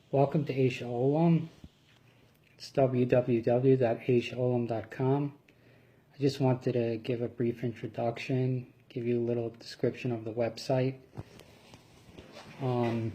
Welcome to Aish Haolam. It's www.aishaolam.com. I just wanted to give a brief introduction, give you a little description of the website. I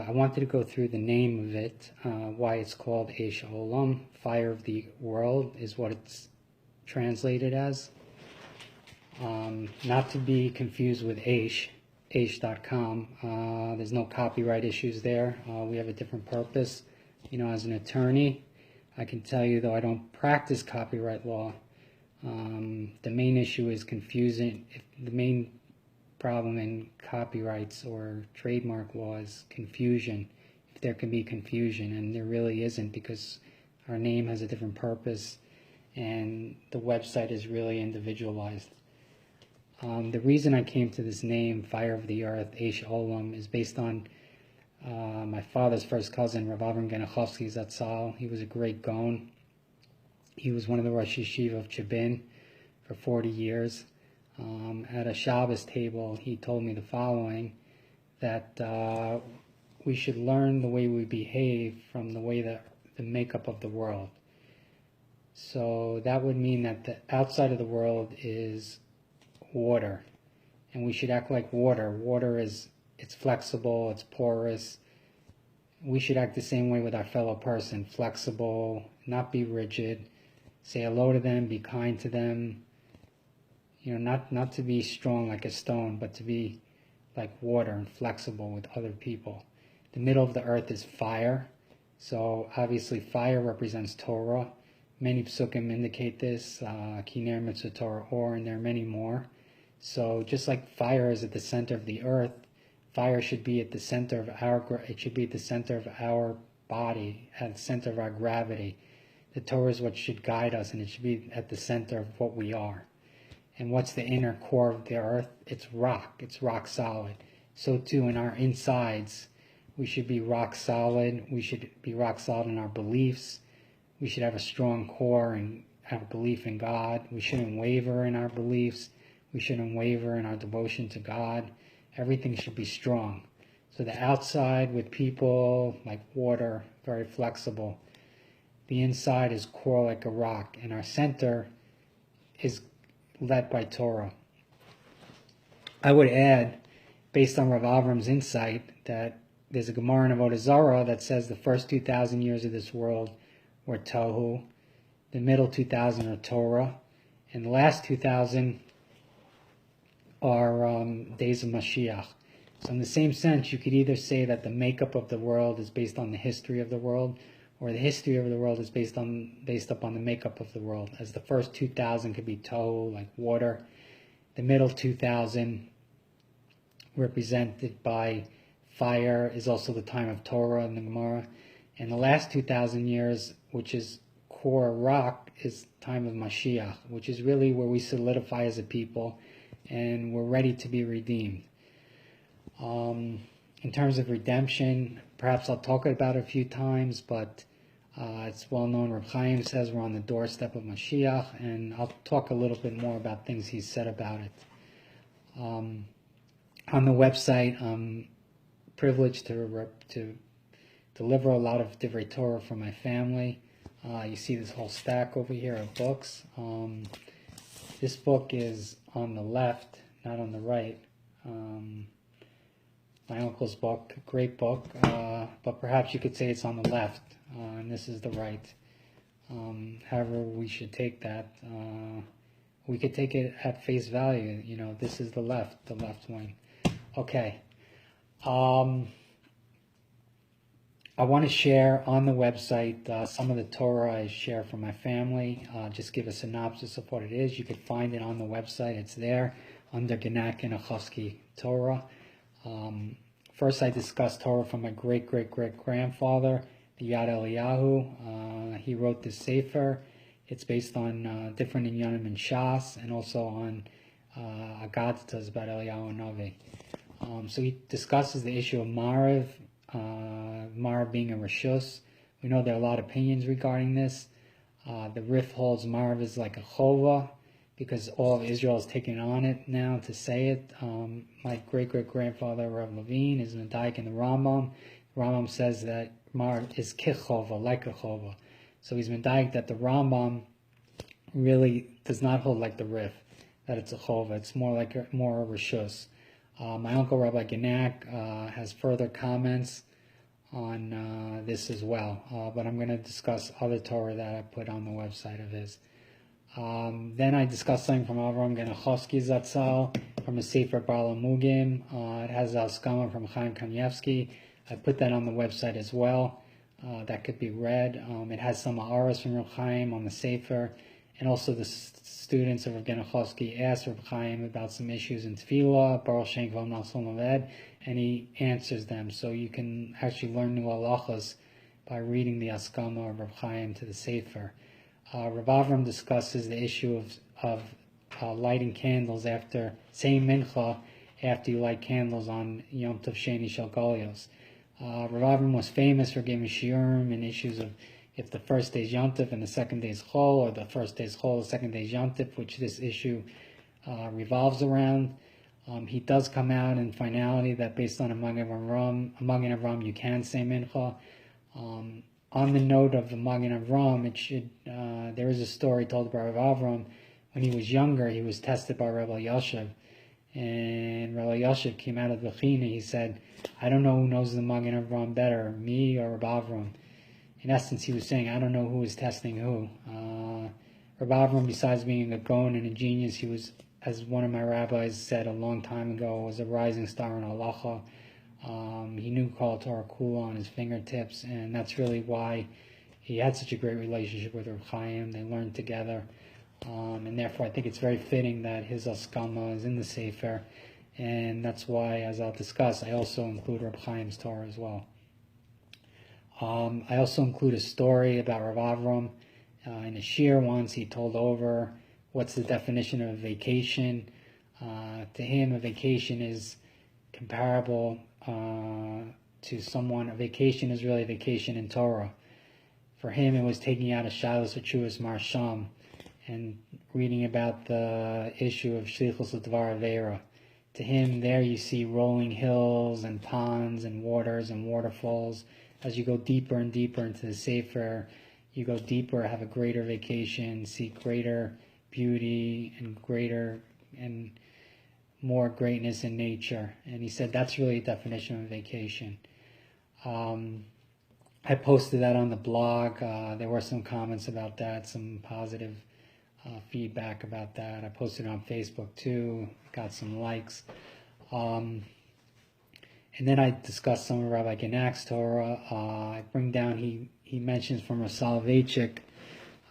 wanted to go through the name of it, why it's called Aish Haolam. Fire of the World is what it's translated as. Not to be confused with Aish.com. There's no copyright issues there. We have a different purpose. As an attorney, I can tell you, though I don't practice copyright law, the main issue is confusing. The main problem in copyrights or trademark law is confusion. If there can be confusion, and there really isn't, because our name has a different purpose and the website is really individualized. The reason I came to this name, Fire of the Earth, Aish Haolam, is based on my father's first cousin, Rav Avram Genichovsky Zatzal. He was a great Gaon. He was one of the Rosh Yeshiva of Chebin for 40 years. At a Shabbos table, he told me the following, that we should learn the way we behave from the way that the makeup of the world. So that would mean that the outside of the world is water, and we should act like water. Water it's flexible, it's porous. We should act the same way with our fellow person, flexible, not be rigid, say hello to them, be kind to them, not to be strong like a stone, but to be like water and flexible with other people. The middle of the earth is fire, so obviously fire represents Torah. Many psukim indicate this, Kiner Mitzvah Torah Or, and there are many more. So just like fire is at the center of the earth, fire should be at the center of it should be at the center of our body, at the center of our gravity. The Torah is what should guide us, and it should be at the center of what we are. And what's the inner core of the earth? It's rock solid. So too in our insides, we should be rock solid. We should be rock solid in our beliefs. We should have a strong core and have belief in God. We shouldn't waver in our beliefs. We shouldn't waver in our devotion to God. Everything should be strong. So the outside with people, like water, very flexible. The inside is core like a rock. And our center is led by Torah. I would add, based on Rav Avram's insight, that there's a Gemara in Avodah Zarah that says the first 2,000 years of this world were Tohu, the middle 2,000 are Torah, and the last 2,000 are days of Mashiach. So in the same sense, you could either say that the makeup of the world is based on the history of the world, or the history of the world is based upon the makeup of the world, as the first 2,000 could be Tohu, like water. The middle 2,000, represented by fire, is also the time of Torah in the Gemara. And the last 2,000 years, which is core rock, is time of Mashiach, which is really where we solidify as a people and we're ready to be redeemed. In terms of redemption, perhaps I'll talk about it a few times, but it's well known. Reb Chaim says we're on the doorstep of Mashiach, and I'll talk a little bit more about things he's said about it. On the website, I'm privileged to deliver a lot of Divrei Torah from my family. You see this whole stack over here of books. This book is on the left, not on the right. My uncle's book, great book, but perhaps you could say it's on the left, and this is the right. However, we should take that. We could take it at face value. This is the left wing. Okay. I want to share on the website some of the Torah I share from my family. Just give a synopsis of what it is. You can find it on the website. It's there under Genak and Achovsky Torah. First, I discussed Torah from my great-great-great-grandfather, the Yad Eliyahu. He wrote this Sefer. It's based on different inyanim in Shas, and also on Agadah about Eliyahu Navi. So he discusses the issue of Marav, Marav being a Rishus. We know there are a lot of opinions regarding this. The Rif holds Marav is like a Chova, because all of Israel is taking on it now to say it. My great-great-grandfather, Rav Levine, is Medayik in the Rambam. The Rambam says that Mar is kichova, like a chova. So he's Medayik that the Rambam really does not hold like the Rif, that it's a chova. It's more like a rishus. My uncle, Rabbi Genak, has further comments on this as well. But I'm going to discuss other Torah that I put on the website of his. Then I discussed something from Avram Genachowski Zatzal from a Sefer Bala Mugim. It has Alskama from Chaim Kanievsky. I put that on the website as well. That could be read. It has some Aras from Reb Chaim on the Sefer. And also the students of Reb Genachowski asked Reb Chaim about some issues in Tefillah, Baruch Shem Kol Nason Laved, and he answers them. So you can actually learn new halachas by reading the Askama of Reb Chaim to the Sefer. Rav Avram discusses the issue of lighting candles after, saying mincha after you light candles on Yom Tov Sheni Shel Golios. Rav Avram was famous for giving shiurim and issues of if the first day is Yom Tov and the second day is Chol, or the first day is Chol, the second day is Yom Tov, which this issue revolves around. He does come out in finality that based on a Magen Avram, you can say mincha. On the note of the Magen Avram, there is a story told by Rav Avram. When he was younger, he was tested by Rabbi Yashiv, and Rabbi Yashiv came out of the Bechina. He said, I don't know who knows the Magen Avram better, me or Rabbi Avram. In essence, he was saying, I don't know who is testing who. Rabbi Avram, besides being a Gaon and a genius, he was, as one of my rabbis said a long time ago, was a rising star in halacha. He knew Kol Torah Kula on his fingertips, and that's really why he had such a great relationship with Reb Chaim. They learned together, and therefore I think it's very fitting that his Askama is in the Sefer, and that's why, as I'll discuss, I also include Reb Chaim's Torah as well. I also include a story about Rav Avram. In a shir once, he told over what's the definition of a vacation. To him, a vacation is comparable to someone. A vacation is really a vacation in Torah. For him, it was taking out a Shalos Achuas Marsham and reading about the issue of Shlichus L'Dvar Aveira. To him, there you see rolling hills and ponds and waters and waterfalls. As you go deeper and deeper into the Sefer, you go deeper, have a greater vacation, see greater beauty and more greatness in nature. And he said that's really a definition of a vacation. I posted that on the blog. There were some comments about that, some positive feedback about that. I posted it on Facebook too, got some likes. And then I discussed some of Rabbi Genak's Torah. I bring down, he mentions from Rav Soloveitchik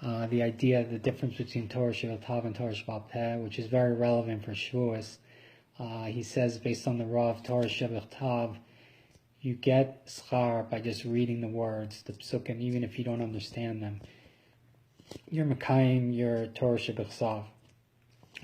the idea, the difference between Torah Shebal Tav and Torah Shebal Peh, which is very relevant for Shavuos. He says, based on the Rav, Torah Shebal Tav, you get schar by just reading the words, the psukim, even if you don't understand them. You're Mekayim, you're Torah Shebal Sav.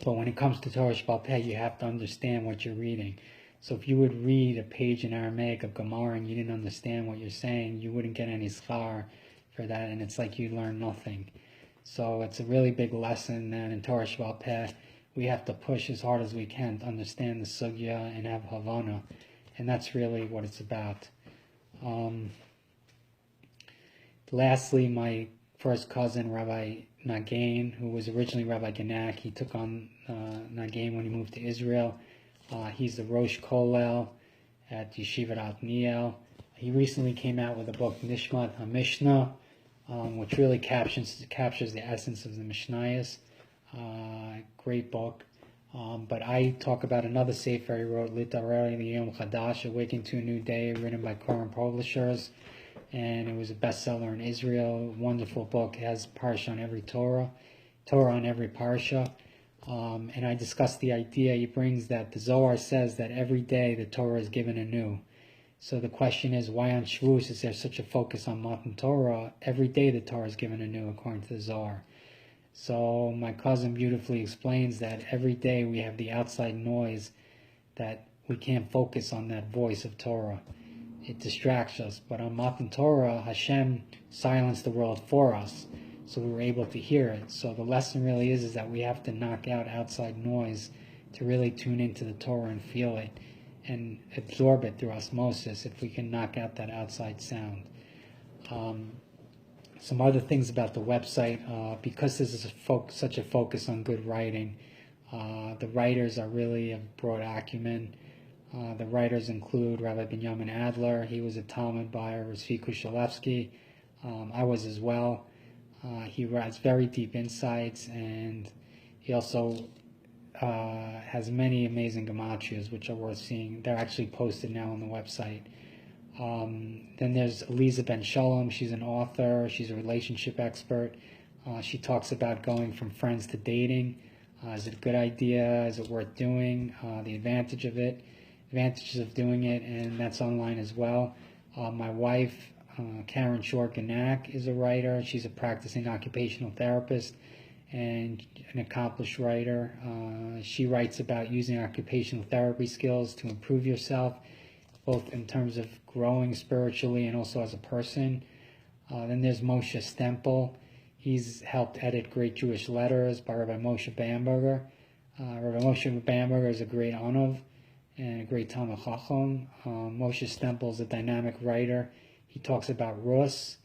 But when it comes to Torah Shebal Peh, you have to understand what you're reading. So if you would read a page in Aramaic of Gemara and you didn't understand what you're saying, you wouldn't get any schar for that, and it's like you learn nothing. So it's a really big lesson that in Torah Shebal Peh, we have to push as hard as we can to understand the sugya and have Havana, and that's really what it's about. Lastly, my first cousin, Rabbi Nagain, who was originally Rabbi Genak, he took on Nagain when he moved to Israel. He's the Rosh Kollel at Yeshivat Atniel. He recently came out with a book, Nishmat HaMishnah, which really captures the essence of the Mishnayos. Great book. But I talk about another sefer he wrote, Litarari Yom Chadash, Awaken to a New Day, written by Koren Publishers. And it was a bestseller in Israel. Wonderful book. It has parsha on every Torah on every parsha. And I discussed the idea he brings that the Zohar says that every day the Torah is given anew. So the question is, why on Shavuos is there such a focus on Matan Torah? Every day the Torah is given anew according to the Zohar. So my cousin beautifully explains that every day we have the outside noise that we can't focus on that voice of Torah. It distracts us. But on Matan Torah, Hashem silenced the world for us. so we were able to hear it. So the lesson really is that we have to knock out outside noise to really tune into the Torah and feel it and absorb it through osmosis if we can knock out that outside sound. Some other things about the website, because this is such a focus on good writing, the writers are really of broad acumen. The writers include Rabbi Binyamin Adler. He was a Talmud buyer. Tzvi Kushelevsky. I was as well. He has very deep insights, and he also has many amazing gematrias which are worth seeing. They're actually posted now on the website. Then there's Eliza Ben Shalom. She's an author. She's a relationship expert. She talks about going from friends to dating. Is it a good idea? Is it worth doing? The advantages of doing it, and that's online as well. My wife, Karen Shor-Ganak, is a writer. She's a practicing occupational therapist and an accomplished writer. She writes about using occupational therapy skills to improve yourself, both in terms of growing spiritually and also as a person. Then there's Moshe Stempel. He's helped edit Great Jewish Letters by Rabbi Moshe Bamberger. Rabbi Moshe Bamberger is a great Anov and a great Talmid Chacham. Moshe Stempel is a dynamic writer. He talks about Rus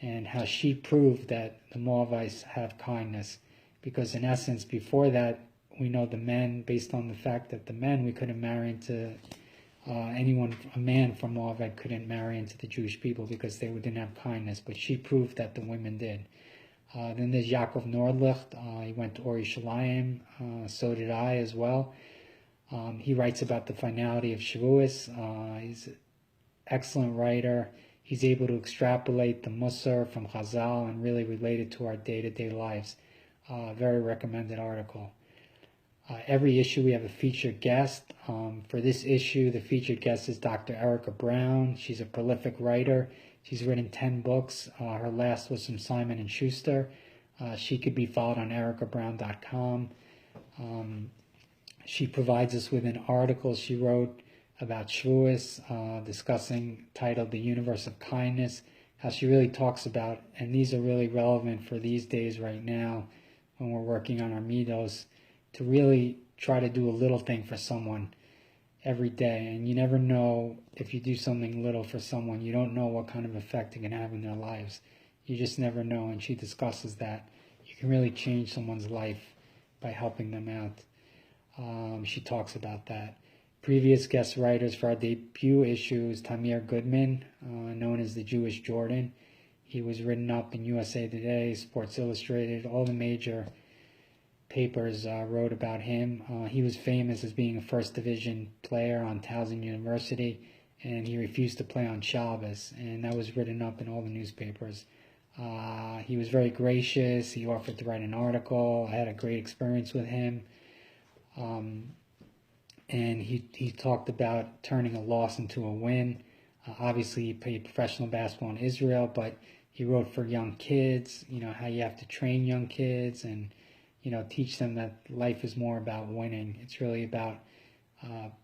and how she proved that the Moavites have kindness. Because in essence, before that, we know the men, based on the fact that the men, we couldn't marry into a man from Moabite couldn't marry into the Jewish people because they didn't have kindness. But she proved that the women did. Then there's Yaakov Nordlicht. He went to Or Yerushalayim. So did I as well. He writes about the finality of Shavuos. He's an excellent writer. He's able to extrapolate the Musar from Chazal and really relate it to our day-to-day lives. Very recommended article. Every issue we have a featured guest. For this issue, the featured guest is Dr. Erica Brown. She's a prolific writer. She's written 10 books. Her last was from Simon & Schuster. She could be followed on ericabrown.com. She provides us with an article she wrote about Shavuos, titled The Universe of Kindness, how she really talks about, and these are really relevant for these days right now when we're working on our midos, to really try to do a little thing for someone every day. And you never know, if you do something little for someone, you don't know what kind of effect it can have in their lives. You just never know, and she discusses that. You can really change someone's life by helping them out. She talks about that. Previous guest writers for our debut issue is Tamir Goodman, known as the Jewish Jordan. He was written up in USA Today, Sports Illustrated, all the major papers wrote about him. He was famous as being a first division player on Towson University, and he refused to play on Shabbos, and that was written up in all the newspapers. He was very gracious. He offered to write an article. I had a great experience with him. And he talked about turning a loss into a win. Obviously, he played professional basketball in Israel, but he wrote for young kids, how you have to train young kids and, teach them that life is more about winning. It's really about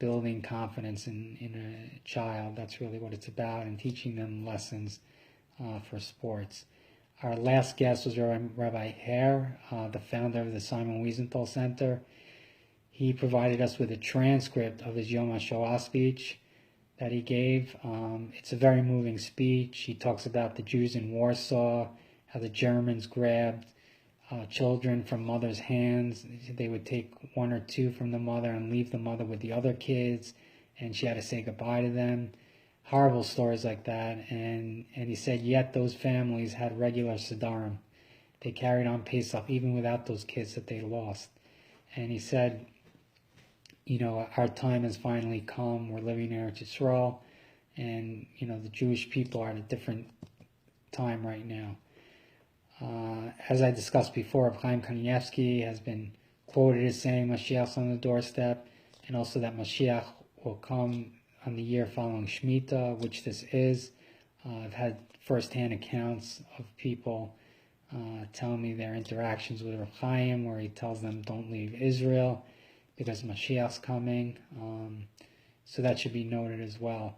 building confidence in a child. That's really what it's about, and teaching them lessons for sports. Our last guest was Rabbi Hare, the founder of the Simon Wiesenthal Center. He provided us with a transcript of his Yom HaShoah speech that he gave. It's a very moving speech. He talks about the Jews in Warsaw, how the Germans grabbed children from mothers' hands. They would take one or two from the mother and leave the mother with the other kids, and she had to say goodbye to them. Horrible stories like that. And he said, yet those families had regular Siddharim. They carried on Pesach even without those kids that they lost. And he said, our time has finally come. We're living in Eretz Yisrael, and, the Jewish people are at a different time right now. As I discussed before, Chaim Kanievsky has been quoted as saying Mashiach's on the doorstep, and also that Mashiach will come on the year following Shemitah, which this is. I've had first-hand accounts of people telling me their interactions with Rav Chaim, where he tells them don't leave Israel because Mashiach's coming. So that should be noted as well.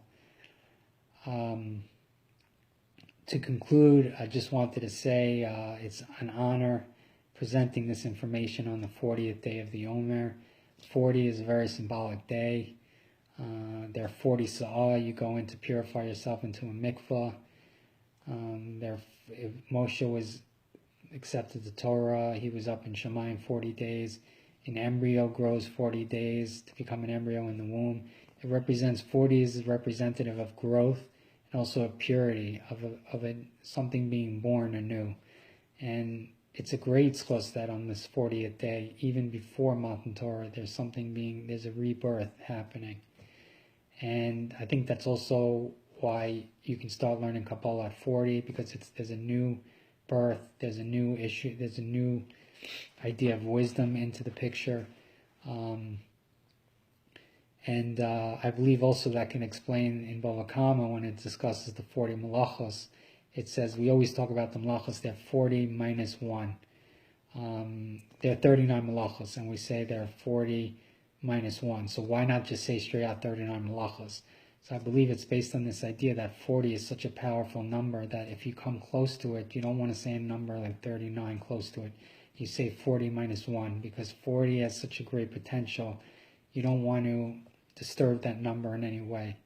to conclude, I just wanted to say it's an honor presenting this information on the 40th day of the Omer. 40 is a very symbolic day. There are 40 sa'ah. You go in to purify yourself into a mikvah. If Moshe was accepted the Torah, he was up in Shemayim 40 days. An embryo grows 40 days to become an embryo in the womb. It represents 40 is representative of growth and also of purity, of something being born anew. And it's a great zchus that on this 40th day, even before Matan Torah, there's a rebirth happening. And I think that's also why you can start learning Kabbalah at 40, because there's a new birth, there's a new issue, there's a new idea of wisdom into the picture. I believe also that can explain in Bava Kama when it discusses the 40 malachos. It says, we always talk about the malachos, they're 40 minus 1. There are 39 malachos, and we say there are 40 minus 1. So why not just say straight out 39 malachos? So I believe it's based on this idea that 40 is such a powerful number that if you come close to it, you don't want to say a number like 39 close to it. You say 40 minus 1, because 40 has such a great potential. You don't want to disturb that number in any way.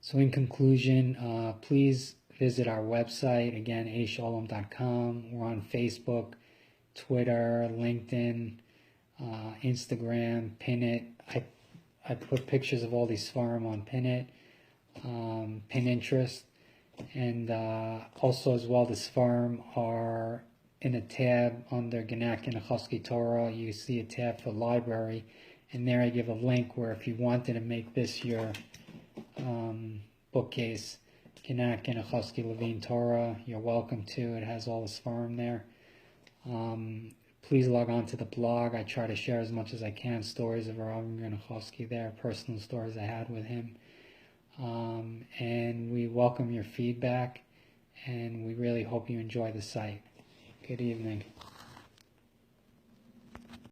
So in conclusion, please visit our website, again, aishhaolam.com. We're on Facebook, Twitter, LinkedIn, Instagram, Pin It. I put pictures of all these Sfarim on Pin It, Pinterest, and also as well the Sfarim are in a tab under Genak and Achosky Torah. You see a tab for library, and there I give a link where if you wanted to make this your bookcase, Genak and Achosky Levine Torah, you're welcome to. It has all the Sfarim there. Please log on to the blog. I try to share as much as I can stories of Rav Granachowski there, personal stories I had with him. And we welcome your feedback, and we really hope you enjoy the site. Good evening.